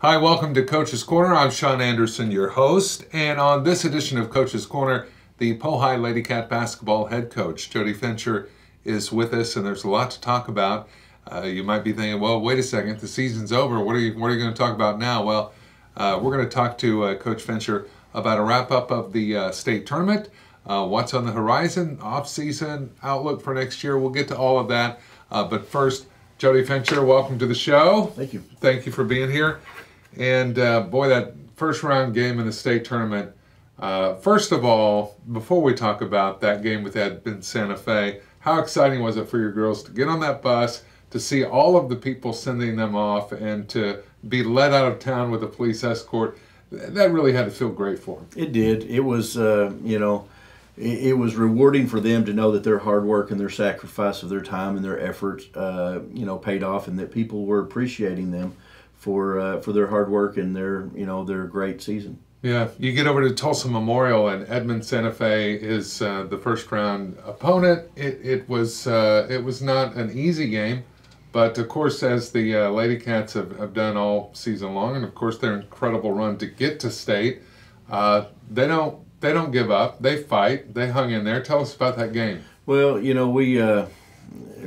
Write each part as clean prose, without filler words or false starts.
Hi, welcome to Coach's Corner. I'm Sean Anderson, your host. And on this edition of Coach's Corner, the Pohai Ladycat basketball head coach, Jody Fincher, is with us, and there's a lot to talk about. You might be thinking, well, wait a second, the season's over. What are you going to talk about now? Well, we're going to talk to Coach Fincher about a wrap-up of the state tournament, what's on the horizon, off-season, outlook for next year. We'll get to all of that. But first, Jody Fincher, welcome to the show. Thank you. Thank you for being here. And boy, that first round game in the state tournament, first of all, before we talk about that game with Edmond Santa Fe, how exciting was it for your girls to get on that bus, to see all of the people sending them off, and to be led out of town with a police escort? That really had to feel great for them. It did. It was, it was rewarding for them to know that their hard work and their sacrifice of their time and their efforts, paid off, and that people were appreciating them for their hard work and their great season. Yeah, you get over to Tulsa Memorial, and Edmond Santa Fe is the first round opponent. It was not an easy game, but of course, as the Ladycats have done all season long, and of course their incredible run to get to state, they don't give up. They fight. They hung in there. Tell us about that game. Well, we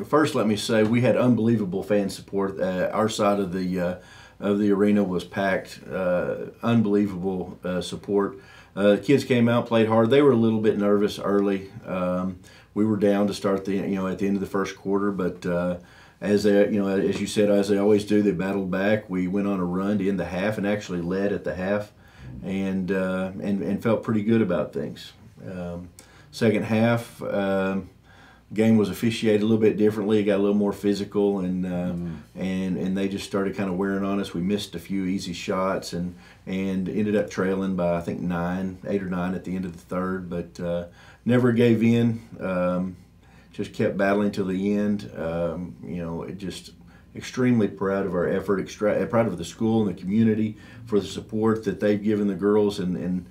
first let me say we had unbelievable fan support. Our side of the arena was packed. Unbelievable support. Kids came out, played hard. They were a little bit nervous early. We were down to start at the end of the first quarter, but as you said, as they always do, they battled back. We went on a run to end the half and actually led at the half, and felt pretty good about things. Second half. Game was officiated a little bit differently. It got a little more physical, and they just started kind of wearing on us. We missed a few easy shots and ended up trailing by, I think, 8 or 9 at the end of the third, but never gave in. Just kept battling till the end. Just extremely proud of our effort. Proud of the school and the community for the support that they've given the girls, and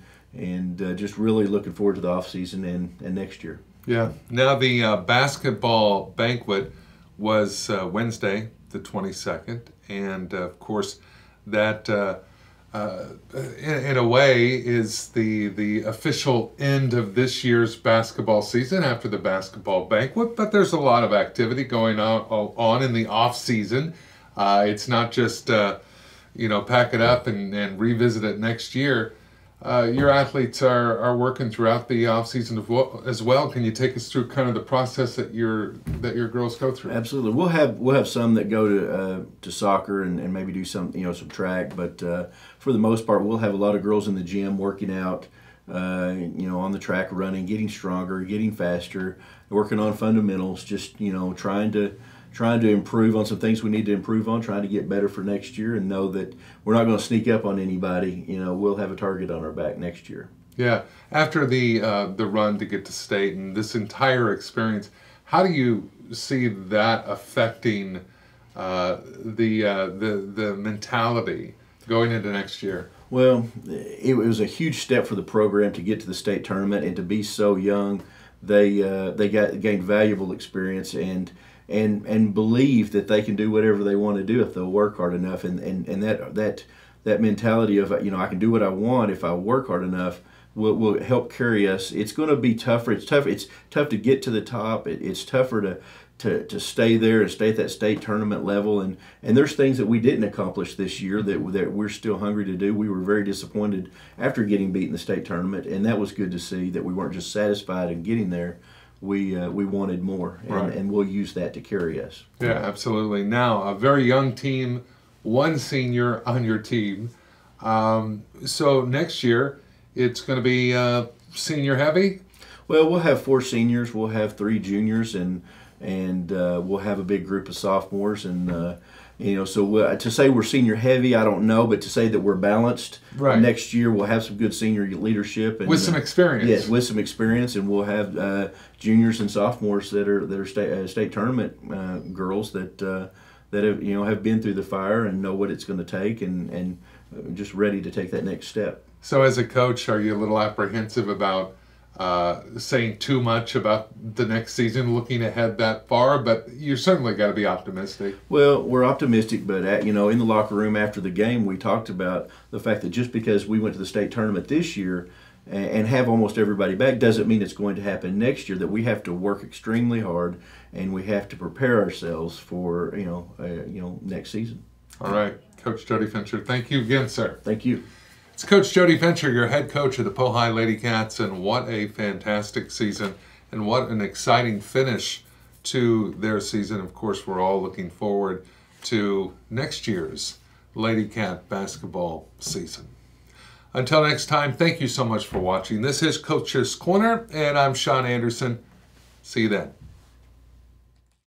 just really looking forward to the off season and next year. Yeah. Now the basketball banquet was Wednesday, the 22nd, and of course that in a way is the official end of this year's basketball season after the basketball banquet. But there's a lot of activity going on in the off season. It's not just pack it up and revisit it next year. Your athletes are working throughout the off season as well. Can you take us through kind of the process that your girls go through? Absolutely. We'll have some that go to soccer and maybe do some track, but for the most part, we'll have a lot of girls in the gym working out, on the track, running, getting stronger, getting faster, working on fundamentals, just trying to improve on some things we need to improve on, trying to get better for next year, and know that we're not going to sneak up on anybody. We'll have a target on our back next year. Yeah. After the run to get to state and this entire experience, how do you see that affecting the mentality going into next year? Well, it was a huge step for the program to get to the state tournament, and to be so young, they gained valuable experience and believe that they can do whatever they want to do if they'll work hard enough, and that mentality of I can do what I want if I work hard enough will help carry us. It's going to be tougher. It's tough to get to the top. It's tougher to stay there and stay at that state tournament level, and there's things that we didn't accomplish this year that we're still hungry to do. We were very disappointed after getting beat in the state tournament, and that was good to see that we weren't just satisfied in getting there. We wanted more, and we'll use that to carry us. Yeah, absolutely. Now, a very young team, one senior on your team. So next year, it's going to be senior heavy? Well, we'll have 4 seniors, we'll have 3 juniors, and we'll have a big group of sophomores, and so to say we're senior heavy, I don't know, but to say that we're balanced, right. Next year we'll have some good senior leadership and with some experience. Yes, with some experience, and we'll have juniors and sophomores that are state tournament girls that have been through the fire and know what it's going to take, and just ready to take that next step. So as a coach, are you a little apprehensive about saying too much about the next season, looking ahead that far, but you certainly got to be optimistic. Well, we're optimistic, but in the locker room after the game, we talked about the fact that just because we went to the state tournament this year and have almost everybody back doesn't mean it's going to happen next year. That we have to work extremely hard and we have to prepare ourselves for next season. All right, Coach Jody Fincher, thank you again, sir. Thank you. It's Coach Jody Fincher, your head coach of the Pohai Ladycats, and what a fantastic season and what an exciting finish to their season. Of course, we're all looking forward to next year's Ladycat basketball season. Until next time, thank you so much for watching. This is Coach's Corner, and I'm Sean Anderson. See you then.